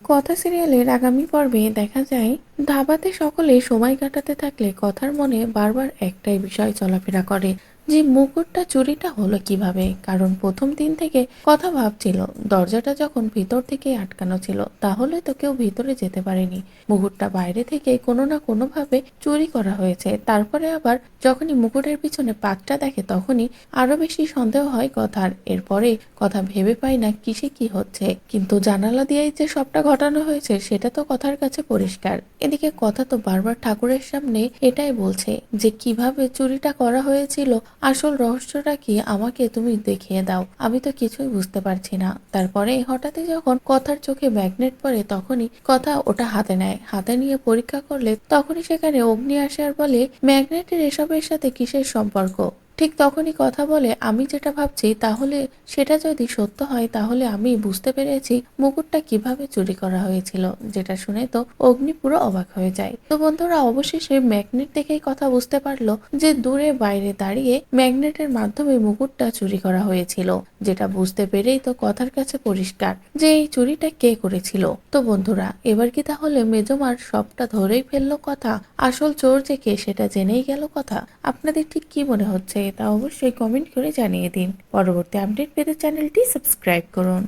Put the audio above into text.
কথা সিরিয়ালের আগামী পর্বে দেখা যায় ধাবাতে সকলে সময় কাটাতে থাকলে কথার মনে বারবার একটাই বিষয় চলাফেরা করে যে মুকুটটা চুরিটা হলো কিভাবে। কারণ প্রথম দিন থেকে কথা ভাবছিল দরজাটা যখন ভিতর থেকে আটকানো ছিল তাহলে তো কেউ ভিতরে যেতে পারেনি, মুকুটটা বাইরে থেকে কোনো না কোনো ভাবে চুরি করা হয়েছে। তারপরে আবার যখনই মুকুটের পিছনে পাকটা দেখে তখনই আরো বেশি সন্দেহ হয় কথার। এরপরে কথা ভেবে পায় না কিসে কি হচ্ছে, কিন্তু জানালা দিয়েই যে সবটা ঘটানো হয়েছে সেটা তো কথার কাছে পরিষ্কার। এদিকে কথা তো বারবার ঠাকুরের সামনে এটাই বলছে যে কিভাবে চুরিটা করা হয়েছিল, আসল রহস্যটা কি আমাকে তুমি দেখিয়ে দাও, আমি তো কিছুই বুঝতে পারছি না। তারপরে হঠাৎই যখন কথার চোখে ম্যাগনেট পড়ে তখনই কথা ওটা হাতে নেয়, হাতে নিয়ে পরীক্ষা করলে তখনই সেখানে অগ্নি আসে আর বলে ম্যাগনেটের এসবের সাথে কিসের সম্পর্ক। ঠিক তখনই কথা বলে আমি যেটা ভাবছি তাহলে সেটা যদি সত্য হয় তাহলে আমি বুঝতে পেরেছি মুকুটটা কিভাবে চুরি করা হয়েছিল। যেটা শুনে তো অগ্নি পুরো অবাক হয়ে যায়। তো বন্ধুরা অবশেষে ম্যাগনেট দেখেই কথা বুঝতে পারলো যে দূরে বাইরে দাঁড়িয়ে ম্যাগনেটের মাধ্যমে মুকুটটা চুরি করা হয়েছিল। যেটা বুঝতে পেরেই তো কথার কাছে পরিষ্কার যে এই চুরিটা কে করেছিল। তো বন্ধুরা এবার কি তাহলে মেজমার সবটা ধরেই ফেললো কথা, আসল চোর যে কে সেটা জেনেই গেল কথা। আপনাদের ঠিক কি মনে হচ্ছে তা অবশ্যই কমেন্ট করে জানিয়ে দিন। পরবর্তী আপডেট পেতে চ্যানেলটি সাবস্ক্রাইব করুন।